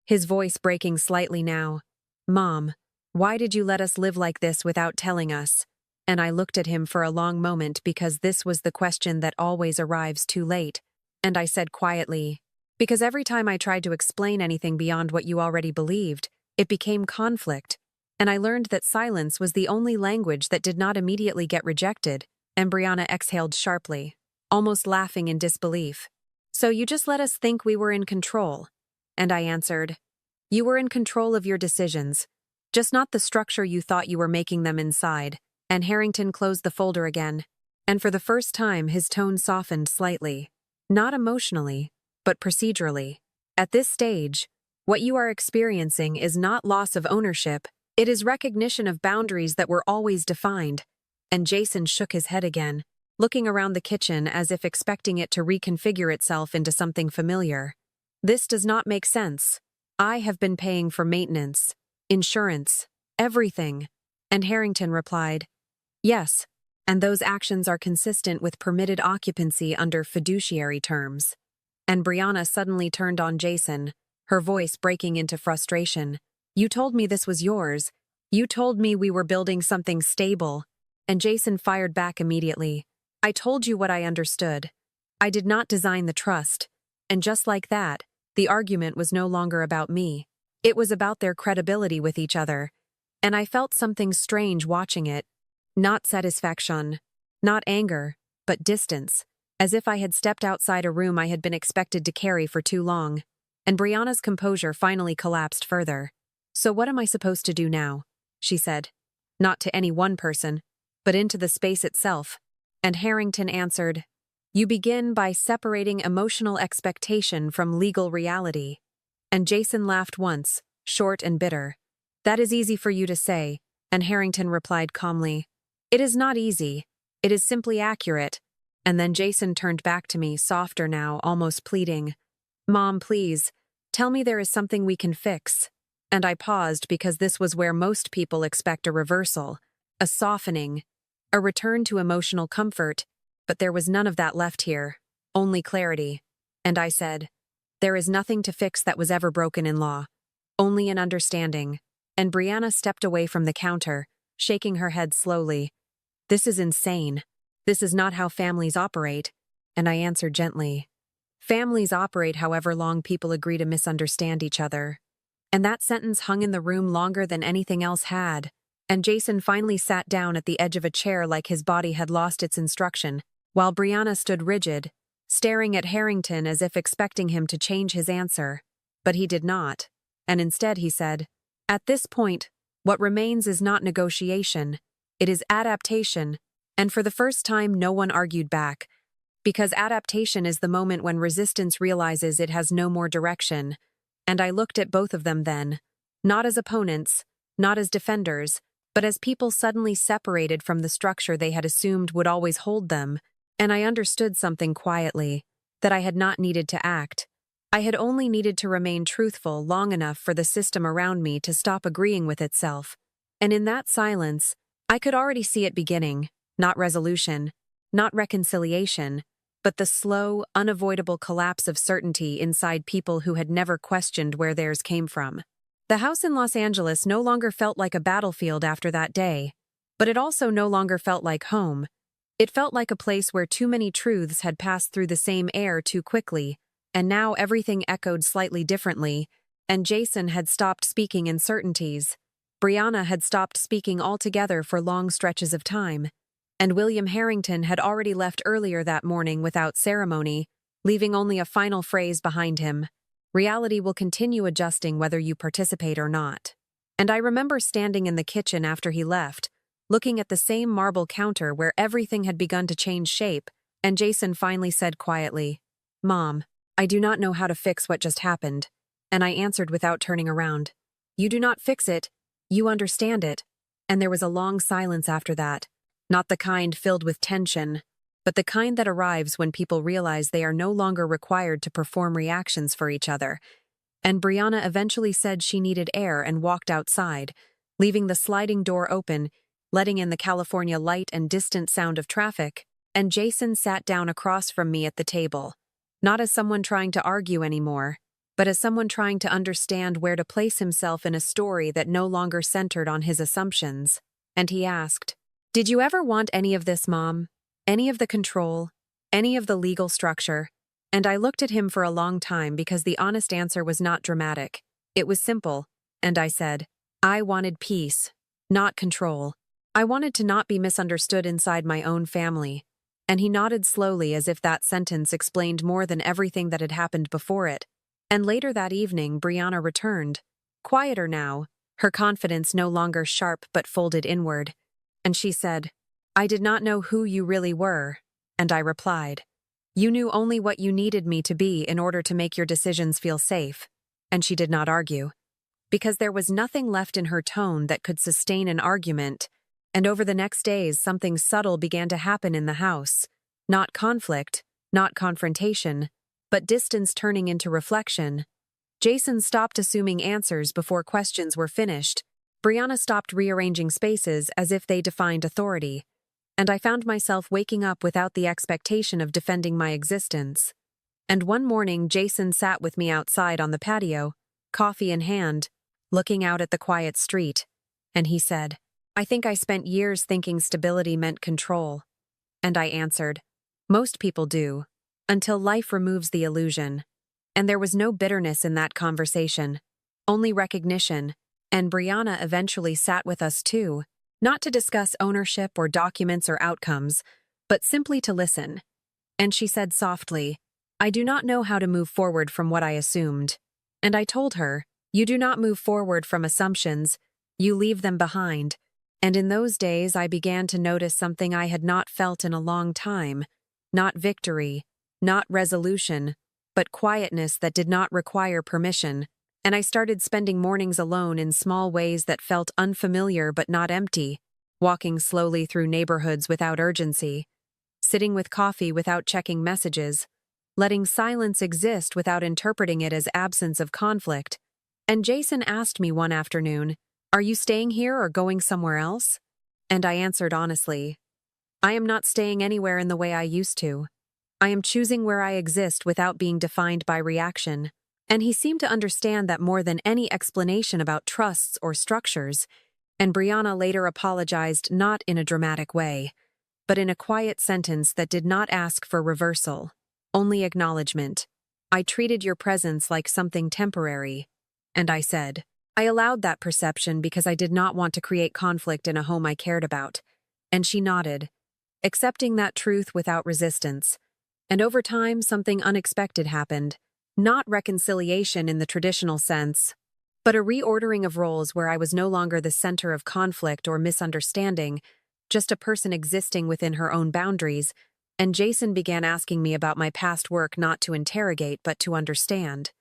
his voice breaking slightly now. Mom, why did you let us live like this without telling us? And I looked at him for a long moment because this was the question that always arrives too late. And I said quietly, because every time I tried to explain anything beyond what you already believed, it became conflict. And I learned that silence was the only language that did not immediately get rejected. And Brianna exhaled sharply, almost laughing in disbelief. So you just let us think we were in control. And I answered, you were in control of your decisions, just not the structure you thought you were making them inside. And Harrington closed the folder again. And for the first time, his tone softened slightly. Not emotionally, but procedurally. At this stage, what you are experiencing is not loss of ownership, it is recognition of boundaries that were always defined. And Jason shook his head again, looking around the kitchen as if expecting it to reconfigure itself into something familiar. This does not make sense. I have been paying for maintenance, insurance, everything. And Harrington replied, yes, and those actions are consistent with permitted occupancy under fiduciary terms. And Brianna suddenly turned on Jason, her voice breaking into frustration. You told me this was yours. You told me we were building something stable. And Jason fired back immediately. I told you what I understood. I did not design the trust. And just like that, the argument was no longer about me. It was about their credibility with each other. And I felt something strange watching it. Not satisfaction, not anger, but distance. As if I had stepped outside a room I had been expected to carry for too long. And Brianna's composure finally collapsed further. So what am I supposed to do now? She said. Not to any one person, but into the space itself. And Harrington answered, you begin by separating emotional expectation from legal reality. And Jason laughed once, short and bitter. That is easy for you to say. And Harrington replied calmly, it is not easy. It is simply accurate. And then Jason turned back to me, softer now, almost pleading. Mom, please, tell me there is something we can fix. And I paused because this was where most people expect a reversal, a softening, a return to emotional comfort, but there was none of that left here, only clarity. And I said, there is nothing to fix that was ever broken in law, only an understanding. And Brianna stepped away from the counter, shaking her head slowly. This is insane. This is not how families operate. And I answered gently. Families operate however long people agree to misunderstand each other. And that sentence hung in the room longer than anything else had. And Jason finally sat down at the edge of a chair like his body had lost its instruction, while Brianna stood rigid, staring at Harrington as if expecting him to change his answer. But he did not. And instead he said, at this point, what remains is not negotiation. It is adaptation. And for the first time, no one argued back. Because adaptation is the moment when resistance realizes it has no more direction. And I looked at both of them then. Not as opponents, not as defenders, but as people suddenly separated from the structure they had assumed would always hold them. And I understood something quietly, that I had not needed to act. I had only needed to remain truthful long enough for the system around me to stop agreeing with itself. And in that silence, I could already see it beginning. Not resolution, not reconciliation, but the slow, unavoidable collapse of certainty inside people who had never questioned where theirs came from. The house in Los Angeles no longer felt like a battlefield after that day, but it also no longer felt like home. It felt like a place where too many truths had passed through the same air too quickly, and now everything echoed slightly differently, and Jason had stopped speaking in certainties. Brianna had stopped speaking altogether for long stretches of time, and William Harrington had already left earlier that morning without ceremony, leaving only a final phrase behind him. Reality will continue adjusting whether you participate or not. And I remember standing in the kitchen after he left, looking at the same marble counter where everything had begun to change shape, and Jason finally said quietly, "Mom, I do not know how to fix what just happened." And I answered without turning around, "You do not fix it, you understand it." And there was a long silence after that, not the kind filled with tension, but the kind that arrives when people realize they are no longer required to perform reactions for each other. And Brianna eventually said she needed air and walked outside, leaving the sliding door open, letting in the California light and distant sound of traffic, and Jason sat down across from me at the table, not as someone trying to argue anymore, but as someone trying to understand where to place himself in a story that no longer centered on his assumptions. And he asked, "Did you ever want any of this, Mom? Any of the control? Any of the legal structure?" And I looked at him for a long time because the honest answer was not dramatic. It was simple, and I said, "I wanted peace, not control. I wanted to not be misunderstood inside my own family." And he nodded slowly as if that sentence explained more than everything that had happened before it. And later that evening, Brianna returned, quieter now, her confidence no longer sharp but folded inward. And she said, "I did not know who you really were." And I replied, "You knew only what you needed me to be in order to make your decisions feel safe." And she did not argue, because there was nothing left in her tone that could sustain an argument. And over the next days, something subtle began to happen in the house. Not conflict, not confrontation, but distance turning into reflection. Jason stopped assuming answers before questions were finished. Brianna stopped rearranging spaces as if they defined authority. And I found myself waking up without the expectation of defending my existence. And one morning, Jason sat with me outside on the patio, coffee in hand, looking out at the quiet street. And he said, "I think I spent years thinking stability meant control." And I answered, "Most people do, until life removes the illusion." And there was no bitterness in that conversation, only recognition. And Brianna eventually sat with us too, not to discuss ownership or documents or outcomes, but simply to listen. And she said softly, "I do not know how to move forward from what I assumed." And I told her, "You do not move forward from assumptions, you leave them behind." And in those days, I began to notice something I had not felt in a long time. Not victory, not resolution, but quietness that did not require permission. And I started spending mornings alone in small ways that felt unfamiliar but not empty, walking slowly through neighborhoods without urgency, sitting with coffee without checking messages, letting silence exist without interpreting it as absence of conflict. And Jason asked me one afternoon, "Are you staying here or going somewhere else?" And I answered honestly, "I am not staying anywhere in the way I used to. I am choosing where I exist without being defined by reaction." And he seemed to understand that more than any explanation about trusts or structures. And Brianna later apologized not in a dramatic way, but in a quiet sentence that did not ask for reversal, only acknowledgement. "I treated your presence like something temporary." And I said, "I allowed that perception because I did not want to create conflict in a home I cared about." And she nodded, accepting that truth without resistance. And over time, something unexpected happened. Not reconciliation in the traditional sense, but a reordering of roles where I was no longer the center of conflict or misunderstanding, just a person existing within her own boundaries. And Jason began asking me about my past work, not to interrogate but to understand.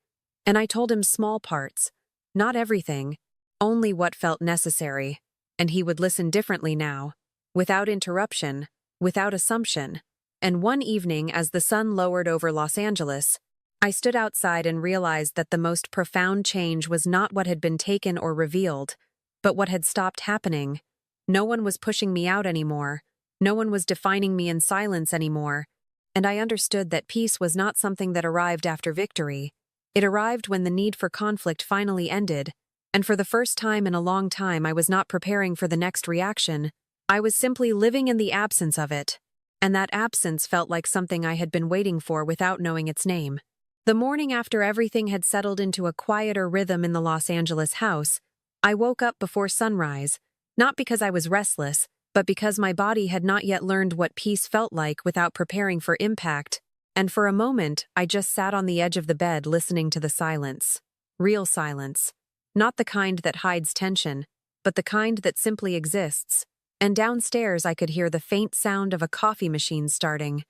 And I told him small parts, not everything, only what felt necessary. And he would listen differently now, without interruption, without assumption. And one evening, as the sun lowered over Los Angeles, I stood outside and realized that the most profound change was not what had been taken or revealed, but what had stopped happening. No one was pushing me out anymore. No one was defining me in silence anymore. And I understood that peace was not something that arrived after victory. It arrived when the need for conflict finally ended. And for the first time in a long time, I was not preparing for the next reaction. I was simply living in the absence of it. and that absence felt like something I had been waiting for without knowing its name. The morning after everything had settled into a quieter rhythm in the Los Angeles house, I woke up before sunrise, not because I was restless, but because my body had not yet learned what peace felt like without preparing for impact, and for a moment I just sat on the edge of the bed listening to the silence. Real silence. Not the kind that hides tension, but the kind that simply exists. And downstairs I could hear the faint sound of a coffee machine starting,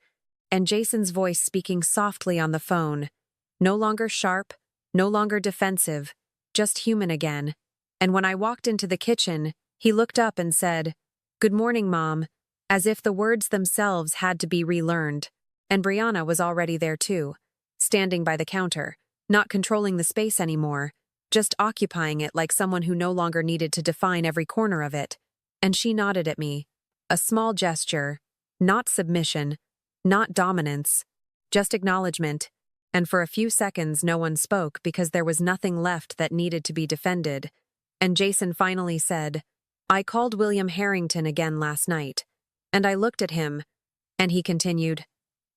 and Jason's voice speaking softly on the phone. No longer sharp, no longer defensive, just human again. And when I walked into the kitchen, he looked up and said, "Good morning, Mom," as if the words themselves had to be relearned. And Brianna was already there too, standing by the counter, not controlling the space anymore, just occupying it like someone who no longer needed to define every corner of it. And she nodded at me. A small gesture, not submission, not dominance, just acknowledgement. And for a few seconds no one spoke because there was nothing left that needed to be defended. And Jason finally said, "I called William Harrington again last night." And I looked at him, and he continued,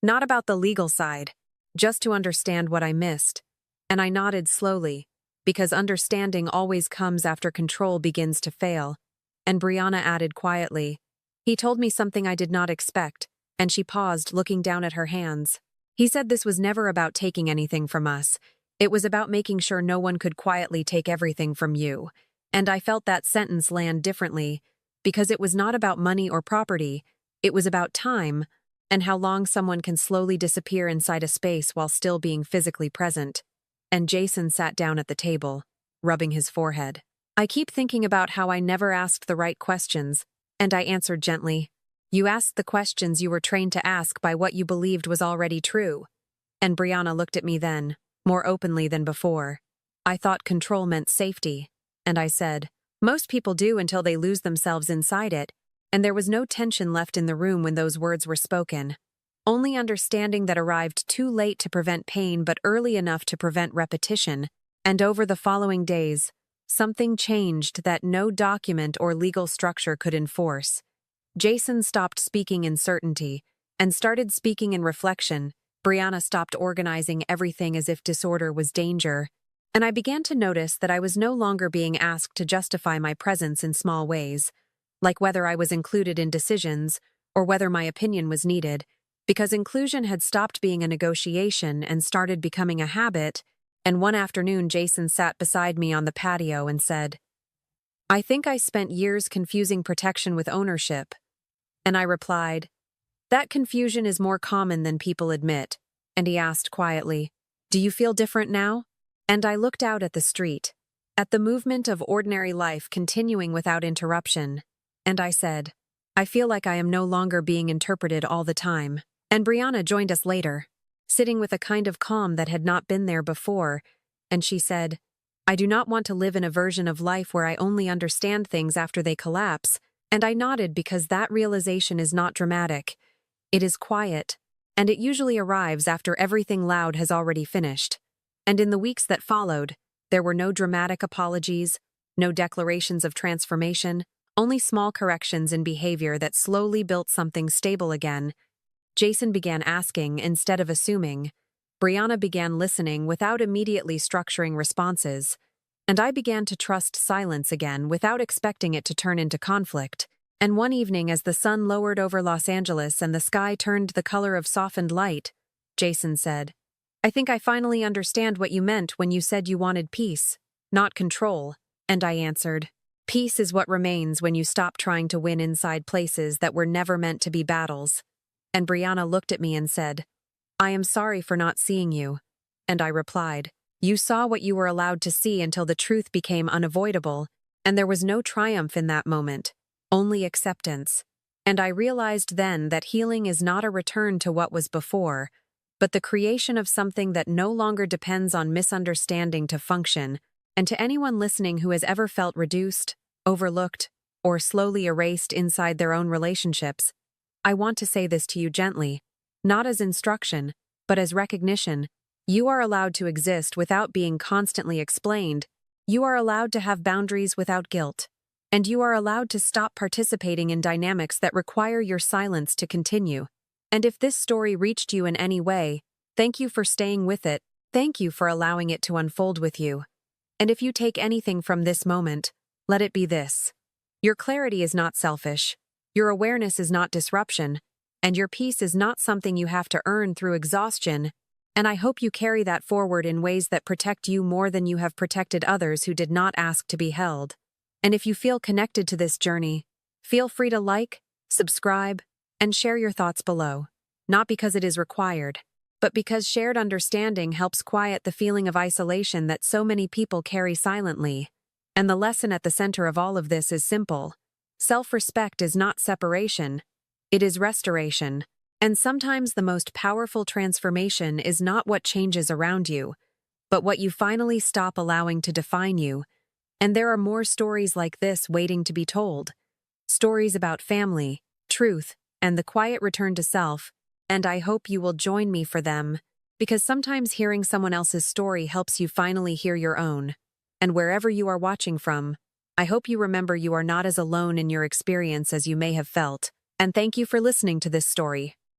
"Not about the legal side, just to understand what I missed." And I nodded slowly, because understanding always comes after control begins to fail. And Brianna added quietly, "He told me something I did not expect," and she paused, looking down at her hands. "He said this was never about taking anything from us. It was about making sure no one could quietly take everything from you." And I felt that sentence land differently, because it was not about money or property, it was about time, and how long someone can slowly disappear inside a space while still being physically present. And Jason sat down at the table, rubbing his forehead. "I keep thinking about how I never asked the right questions," and I answered gently, "You asked the questions you were trained to ask by what you believed was already true." And Brianna looked at me then, more openly than before. "I thought control meant safety." And I said, "Most people do until they lose themselves inside it." And there was no tension left in the room when those words were spoken. Only understanding that arrived too late to prevent pain but early enough to prevent repetition. And over the following days, something changed that no document or legal structure could enforce. Jason stopped speaking in certainty and started speaking in reflection. Brianna stopped organizing everything as if disorder was danger. And I began to notice that I was no longer being asked to justify my presence in small ways, like whether I was included in decisions or whether my opinion was needed, because inclusion had stopped being a negotiation and started becoming a habit. And one afternoon Jason sat beside me on the patio and said, "I think I spent years confusing protection with ownership." And I replied, "That confusion is more common than people admit." And he asked quietly, "Do you feel different now?" And I looked out at the street, at the movement of ordinary life continuing without interruption, and I said, "I feel like I am no longer being interpreted all the time." And Brianna joined us later, sitting with a kind of calm that had not been there before, and she said, "I do not want to live in a version of life where I only understand things after they collapse." And I nodded because that realization is not dramatic. It is quiet, and it usually arrives after everything loud has already finished. And in the weeks that followed, there were no dramatic apologies, no declarations of transformation, only small corrections in behavior that slowly built something stable again. Jason began asking instead of assuming. Brianna began listening without immediately structuring responses. And I began to trust silence again without expecting it to turn into conflict. And one evening as the sun lowered over Los Angeles and the sky turned the color of softened light, Jason said, "I think I finally understand what you meant when you said you wanted peace, not control." And I answered, "Peace is what remains when you stop trying to win inside places that were never meant to be battles." And Brianna looked at me and said, "I am sorry for not seeing you." And I replied, "You saw what you were allowed to see until the truth became unavoidable, and there was no triumph in that moment, only acceptance." And I realized then that healing is not a return to what was before, but the creation of something that no longer depends on misunderstanding to function. And to anyone listening who has ever felt reduced, overlooked, or slowly erased inside their own relationships, I want to say this to you gently, not as instruction, but as recognition. You are allowed to exist without being constantly explained. You are allowed to have boundaries without guilt. And you are allowed to stop participating in dynamics that require your silence to continue. And if this story reached you in any way, thank you for staying with it. Thank you for allowing it to unfold with you. And if you take anything from this moment, let it be this. Your clarity is not selfish. Your awareness is not disruption. And your peace is not something you have to earn through exhaustion. And I hope you carry that forward in ways that protect you more than you have protected others who did not ask to be held. And if you feel connected to this journey, feel free to like, subscribe, and share your thoughts below. Not because it is required, but because shared understanding helps quiet the feeling of isolation that so many people carry silently. And the lesson at the center of all of this is simple. Self-respect is not separation. It is restoration. And sometimes the most powerful transformation is not what changes around you, but what you finally stop allowing to define you. And there are more stories like this waiting to be told. Stories about family, truth, and the quiet return to self, and I hope you will join me for them, because sometimes hearing someone else's story helps you finally hear your own. And wherever you are watching from, I hope you remember you are not as alone in your experience as you may have felt. And thank you for listening to this story.